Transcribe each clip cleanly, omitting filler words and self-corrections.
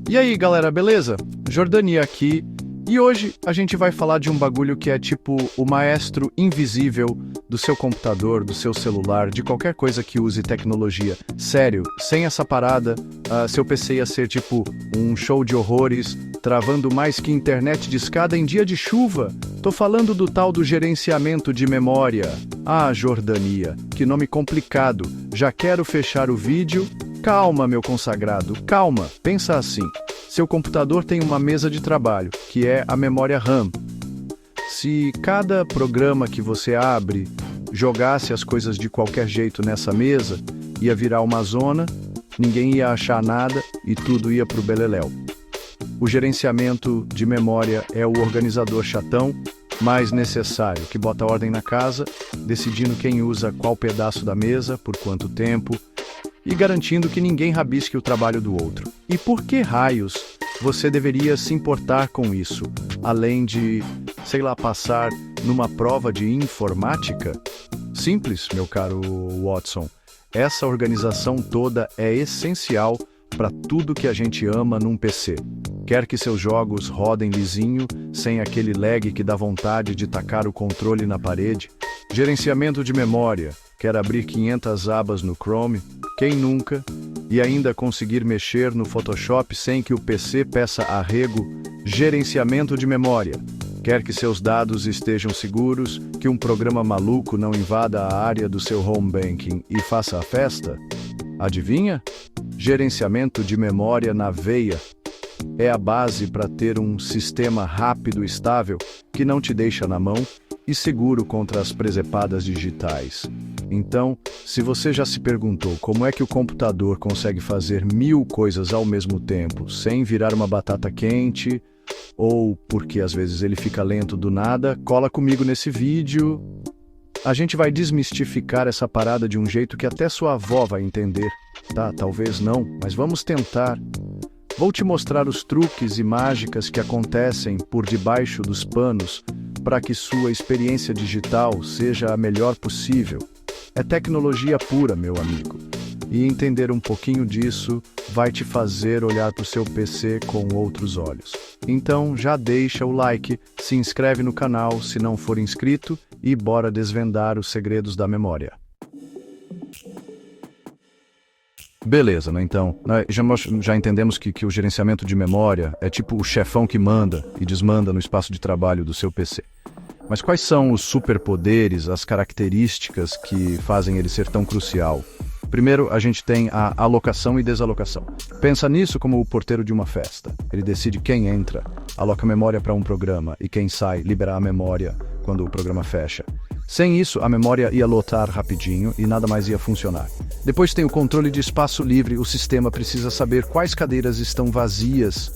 E aí, galera, beleza? Jordania aqui. E hoje a gente vai falar de um bagulho que é tipo o maestro invisível do seu computador, do seu celular, de qualquer coisa que use tecnologia. Sério, sem essa parada, seu PC ia ser tipo um show de horrores, travando mais que internet discada em dia de chuva. Tô falando do tal do gerenciamento de memória. Ah, Jordania, que nome complicado. Já quero fechar o vídeo. Calma, meu consagrado, calma. Pensa assim. Seu computador tem uma mesa de trabalho, que é a memória RAM. Se cada programa que você abre jogasse as coisas de qualquer jeito nessa mesa, ia virar uma zona, ninguém ia achar nada e tudo ia pro beleléu. O gerenciamento de memória é o organizador chatão mais necessário, que bota ordem na casa, decidindo quem usa qual pedaço da mesa, por quanto tempo, e garantindo que ninguém rabisque o trabalho do outro. E por que raios você deveria se importar com isso, além de, sei lá, passar numa prova de informática? Simples, meu caro Watson. Essa organização toda é essencial para tudo que a gente ama num PC. Quer que seus jogos rodem lisinho, sem aquele lag que dá vontade de tacar o controle na parede? Gerenciamento de memória. Quer abrir 500 abas no Chrome? Quem nunca? E ainda conseguir mexer no Photoshop sem que o PC peça arrego? Gerenciamento de memória. Quer que seus dados estejam seguros, que um programa maluco não invada a área do seu home banking e faça a festa? Adivinha? Gerenciamento de memória na veia. É a base para ter um sistema rápido e estável que não te deixa na mão e seguro contra as presepadas digitais. Então, se você já se perguntou como é que o computador consegue fazer 1000 coisas ao mesmo tempo sem virar uma batata quente, ou porque às vezes ele fica lento do nada, cola comigo nesse vídeo. A gente vai desmistificar essa parada de um jeito que até sua avó vai entender. Tá, talvez não, mas vamos tentar. Vou te mostrar os truques e mágicas que acontecem por debaixo dos panos para que sua experiência digital seja a melhor possível. É tecnologia pura, meu amigo. E entender um pouquinho disso vai te fazer olhar para o seu PC com outros olhos. Então já deixa o like, se inscreve no canal se não for inscrito e bora desvendar os segredos da memória. Beleza, né? Então, nós já entendemos que o gerenciamento de memória é tipo o chefão que manda e desmanda no espaço de trabalho do seu PC. Mas quais são os superpoderes, as características que fazem ele ser tão crucial? Primeiro, a gente tem a alocação e desalocação. Pensa nisso como o porteiro de uma festa. Ele decide quem entra, aloca memória para um programa e quem sai, libera a memória quando o programa fecha. Sem isso, a memória ia lotar rapidinho e nada mais ia funcionar. Depois tem o controle de espaço livre. O sistema precisa saber quais cadeiras estão vazias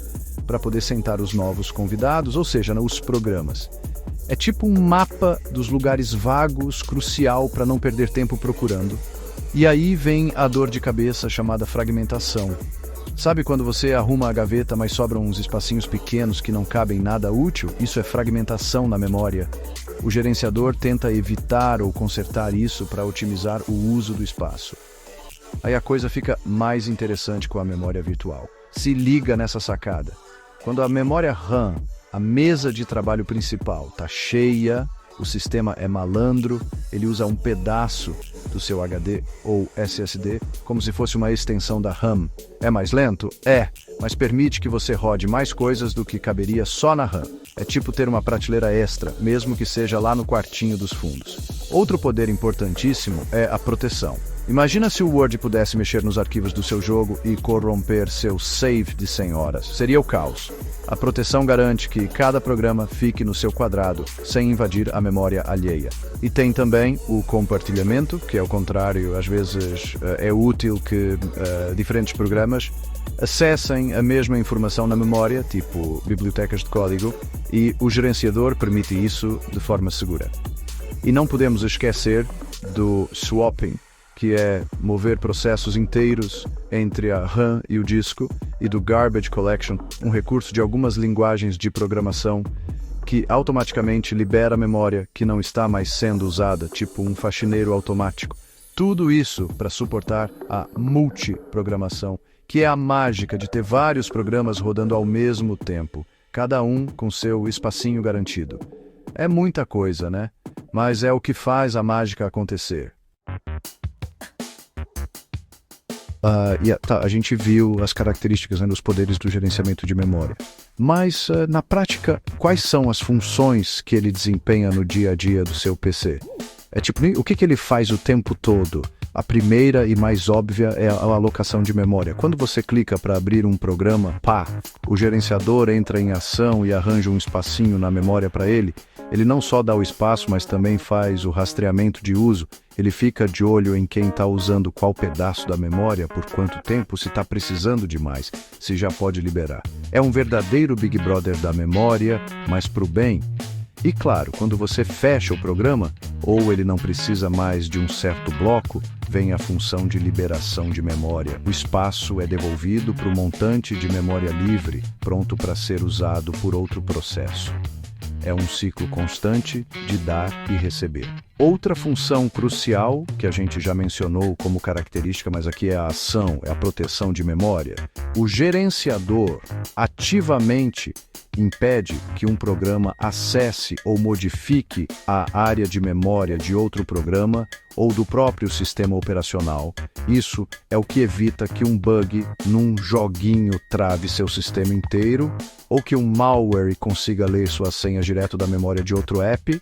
para poder sentar os novos convidados, ou seja, os programas. É tipo um mapa dos lugares vagos, crucial para não perder tempo procurando. E aí vem a dor de cabeça chamada fragmentação. Sabe quando você arruma a gaveta, mas sobram uns espacinhos pequenos que não cabem nada útil? Isso é fragmentação na memória. O gerenciador tenta evitar ou consertar isso para otimizar o uso do espaço. Aí a coisa fica mais interessante com a memória virtual. Se liga nessa sacada. Quando a memória RAM, a mesa de trabalho principal, está cheia, o sistema é malandro, ele usa um pedaço do seu HD ou SSD como se fosse uma extensão da RAM. É mais lento? É, mas permite que você rode mais coisas do que caberia só na RAM. É tipo ter uma prateleira extra, mesmo que seja lá no quartinho dos fundos. Outro poder importantíssimo é a proteção. Imagina se o Word pudesse mexer nos arquivos do seu jogo e corromper seu save de 100 horas. Seria o caos. A proteção garante que cada programa fique no seu quadrado, sem invadir a memória alheia. E tem também o compartilhamento, que ao contrário, às vezes é útil que diferentes programas acessem a mesma informação na memória, tipo bibliotecas de código, e o gerenciador permite isso de forma segura. E não podemos esquecer do swapping, que é mover processos inteiros entre a RAM e o disco, e do Garbage Collection, um recurso de algumas linguagens de programação que automaticamente libera a memória que não está mais sendo usada, tipo um faxineiro automático. Tudo isso para suportar a multiprogramação, que é a mágica de ter vários programas rodando ao mesmo tempo, cada um com seu espacinho garantido. É muita coisa, né? Mas é o que faz a mágica acontecer. A gente viu as características, né, dos poderes do gerenciamento de memória. Mas, na prática, quais são as funções que ele desempenha no dia a dia do seu PC? O que ele faz o tempo todo? A primeira e mais óbvia é a alocação de memória. Quando você clica para abrir um programa, o gerenciador entra em ação e arranja um espacinho na memória para ele. Ele não só dá o espaço, mas também faz o rastreamento de uso. Ele fica de olho em quem está usando qual pedaço da memória, por quanto tempo, se está precisando de mais, se já pode liberar. É um verdadeiro Big Brother da memória, mas para o bem. E claro, quando você fecha o programa, ou ele não precisa mais de um certo bloco, vem a função de liberação de memória. O espaço é devolvido para o montante de memória livre, pronto para ser usado por outro processo. É um ciclo constante de dar e receber. Outra função crucial, que a gente já mencionou como característica, mas aqui é a ação, é a proteção de memória. O gerenciador ativamente impede que um programa acesse ou modifique a área de memória de outro programa ou do próprio sistema operacional. Isso é o que evita que um bug num joguinho trave seu sistema inteiro ou que um malware consiga ler suas senhas direto da memória de outro app.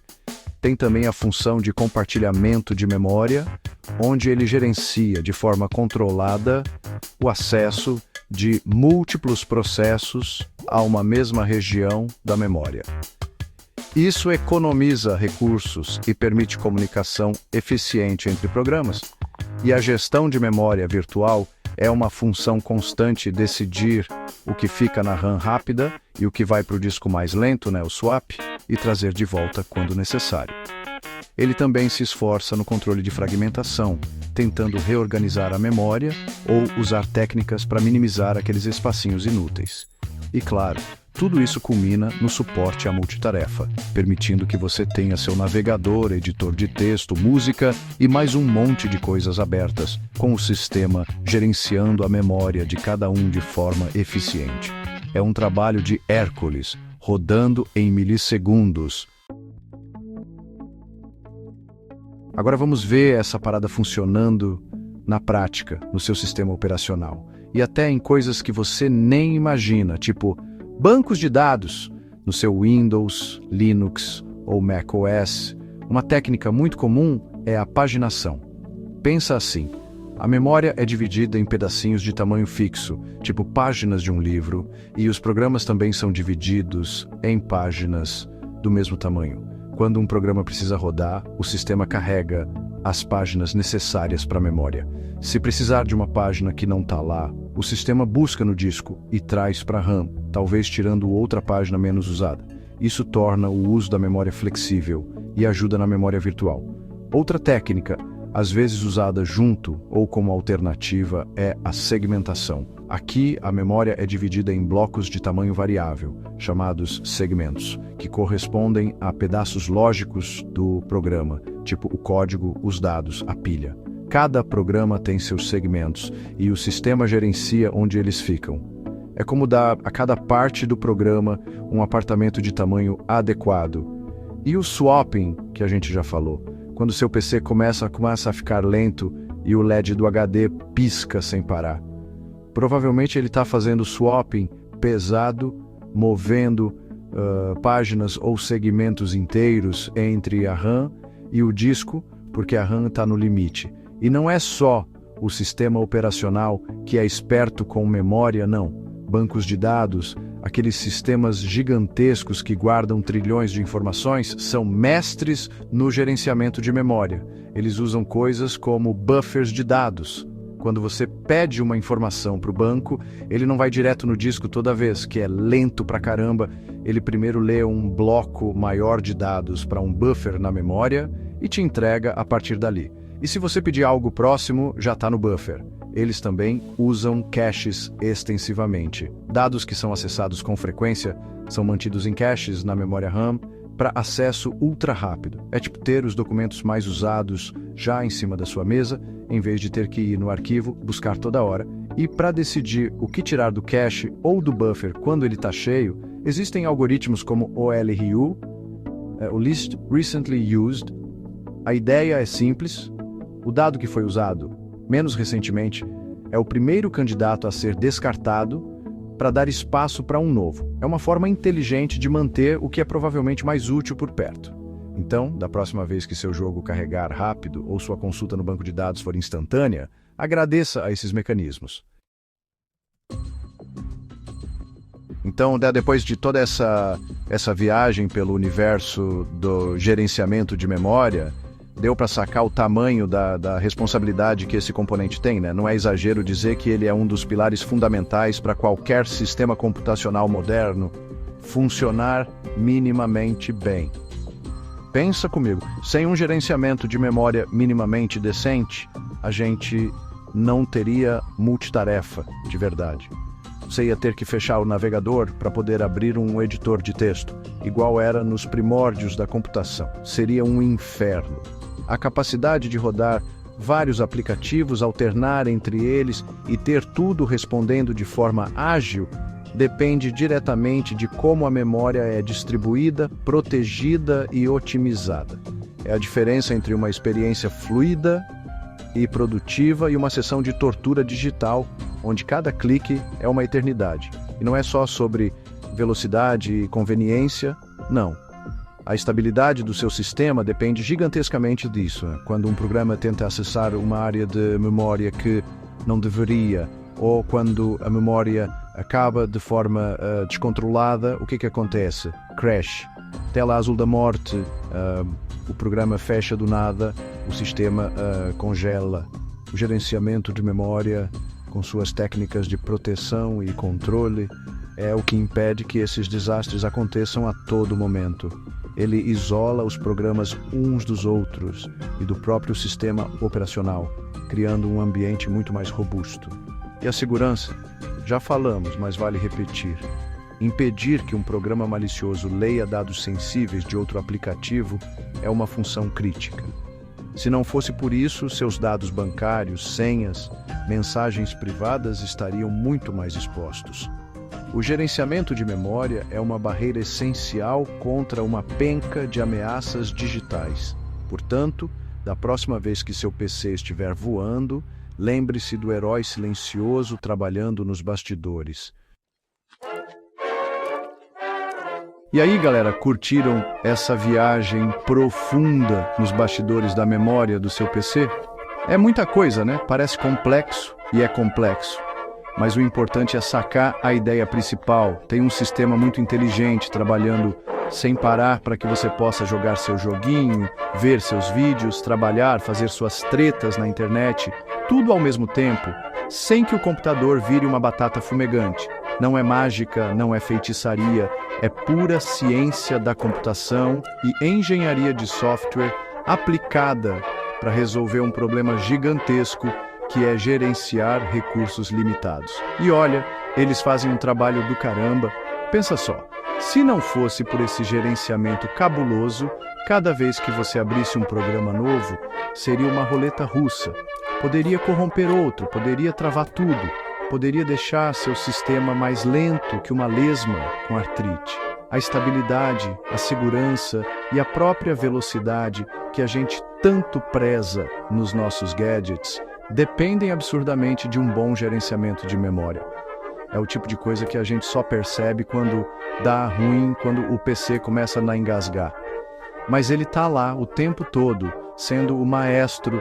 Tem também a função de compartilhamento de memória, onde ele gerencia de forma controlada o acesso de múltiplos processos a uma mesma região da memória. Isso economiza recursos e permite comunicação eficiente entre programas. E a gestão de memória virtual é uma função constante decidir o que fica na RAM rápida e o que vai para o disco mais lento, o swap, e trazer de volta quando necessário. Ele também se esforça no controle de fragmentação, tentando reorganizar a memória ou usar técnicas para minimizar aqueles espacinhos inúteis. E claro, tudo isso culmina no suporte à multitarefa, permitindo que você tenha seu navegador, editor de texto, música e mais um monte de coisas abertas, com o sistema gerenciando a memória de cada um de forma eficiente. É um trabalho de Hércules, rodando em milissegundos. Agora vamos ver essa parada funcionando na prática, no seu sistema operacional. E até em coisas que você nem imagina, tipo bancos de dados no seu Windows, Linux ou macOS. Uma técnica muito comum é a paginação. Pensa assim, a memória é dividida em pedacinhos de tamanho fixo, tipo páginas de um livro, e os programas também são divididos em páginas do mesmo tamanho. Quando um programa precisa rodar, o sistema carrega as páginas necessárias para a memória. Se precisar de uma página que não está lá, o sistema busca no disco e traz para a RAM, talvez tirando outra página menos usada. Isso torna o uso da memória flexível e ajuda na memória virtual. Outra técnica, às vezes usada junto ou como alternativa, é a segmentação. Aqui, a memória é dividida em blocos de tamanho variável, chamados segmentos, que correspondem a pedaços lógicos do programa, tipo o código, os dados, a pilha. Cada programa tem seus segmentos e o sistema gerencia onde eles ficam. É como dar a cada parte do programa um apartamento de tamanho adequado. E o swapping, que a gente já falou, quando seu PC começa a ficar lento e o LED do HD pisca sem parar. Provavelmente ele está fazendo swapping pesado, movendo páginas ou segmentos inteiros entre a RAM e o disco, porque a RAM está no limite. E não é só o sistema operacional que é esperto com memória, não. Bancos de dados, aqueles sistemas gigantescos que guardam trilhões de informações, são mestres no gerenciamento de memória. Eles usam coisas como buffers de dados. Quando você pede uma informação para o banco, ele não vai direto no disco toda vez, que é lento pra caramba. Ele primeiro lê um bloco maior de dados para um buffer na memória e te entrega a partir dali. E se você pedir algo próximo, já está no buffer. Eles também usam caches extensivamente. Dados que são acessados com frequência são mantidos em caches na memória RAM para acesso ultra rápido. É tipo ter os documentos mais usados já em cima da sua mesa, em vez de ter que ir no arquivo, buscar toda hora. E para decidir o que tirar do cache ou do buffer quando ele está cheio, existem algoritmos como OLRU, o List Recently Used. A ideia é simples: o dado que foi usado menos recentemente é o primeiro candidato a ser descartado para dar espaço para um novo. É uma forma inteligente de manter o que é provavelmente mais útil por perto. Então, da próxima vez que seu jogo carregar rápido ou sua consulta no banco de dados for instantânea, agradeça a esses mecanismos. Então, depois de toda essa viagem pelo universo do gerenciamento de memória, deu para sacar o tamanho da responsabilidade que esse componente tem, né? Não é exagero dizer que ele é um dos pilares fundamentais para qualquer sistema computacional moderno funcionar minimamente bem. Pensa comigo, sem um gerenciamento de memória minimamente decente, a gente não teria multitarefa de verdade. Você ia ter que fechar o navegador para poder abrir um editor de texto, igual era nos primórdios da computação. Seria um inferno. A capacidade de rodar vários aplicativos, alternar entre eles e ter tudo respondendo de forma ágil depende diretamente de como a memória é distribuída, protegida e otimizada. É a diferença entre uma experiência fluida e produtiva e uma sessão de tortura digital, onde cada clique é uma eternidade. E não é só sobre velocidade e conveniência, não. A estabilidade do seu sistema depende gigantescamente disso. Quando um programa tenta acessar uma área de memória que não deveria, ou quando a memória acaba de forma descontrolada, o que acontece? Crash. Tela azul da morte, o programa fecha do nada, o sistema congela. O gerenciamento de memória, com suas técnicas de proteção e controle, é o que impede que esses desastres aconteçam a todo momento. Ele isola os programas uns dos outros e do próprio sistema operacional, criando um ambiente muito mais robusto. E a segurança? Já falamos, mas vale repetir. Impedir que um programa malicioso leia dados sensíveis de outro aplicativo é uma função crítica. Se não fosse por isso, seus dados bancários, senhas, mensagens privadas estariam muito mais expostos. O gerenciamento de memória é uma barreira essencial contra uma penca de ameaças digitais. Portanto, da próxima vez que seu PC estiver voando, lembre-se do herói silencioso trabalhando nos bastidores. E aí, galera, curtiram essa viagem profunda nos bastidores da memória do seu PC? É muita coisa, né? Parece complexo e é complexo. Mas o importante é sacar a ideia principal. Tem um sistema muito inteligente trabalhando sem parar para que você possa jogar seu joguinho, ver seus vídeos, trabalhar, fazer suas tretas na internet, tudo ao mesmo tempo, sem que o computador vire uma batata fumegante. Não é mágica, não é feitiçaria, é pura ciência da computação e engenharia de software aplicada para resolver um problema gigantesco que é gerenciar recursos limitados. E olha, eles fazem um trabalho do caramba. Pensa só, se não fosse por esse gerenciamento cabuloso, cada vez que você abrisse um programa novo, seria uma roleta russa. Poderia corromper outro, poderia travar tudo, poderia deixar seu sistema mais lento que uma lesma com artrite. A estabilidade, a segurança e a própria velocidade que a gente tanto preza nos nossos gadgets dependem absurdamente de um bom gerenciamento de memória. É o tipo de coisa que a gente só percebe quando dá ruim, quando o PC começa a engasgar. Mas ele está lá o tempo todo, sendo o maestro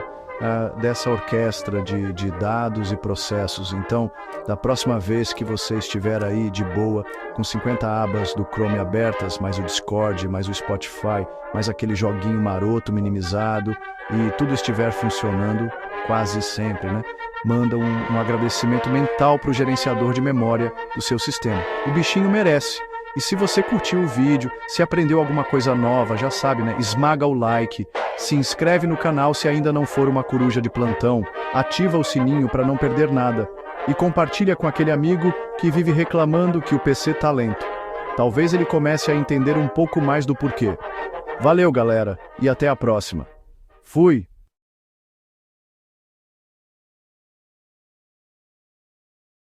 dessa orquestra de dados e processos. Então, da próxima vez que você estiver aí de boa, com 50 abas do Chrome abertas, mais o Discord, mais o Spotify, mais aquele joguinho maroto minimizado, e tudo estiver funcionando, quase sempre, né? Manda um agradecimento mental para o gerenciador de memória do seu sistema. O bichinho merece. E se você curtiu o vídeo, se aprendeu alguma coisa nova, já sabe, né? Esmaga o like, se inscreve no canal se ainda não for uma coruja de plantão, ativa o sininho para não perder nada e compartilha com aquele amigo que vive reclamando que o PC tá lento. Talvez ele comece a entender um pouco mais do porquê. Valeu, galera, e até a próxima. Fui!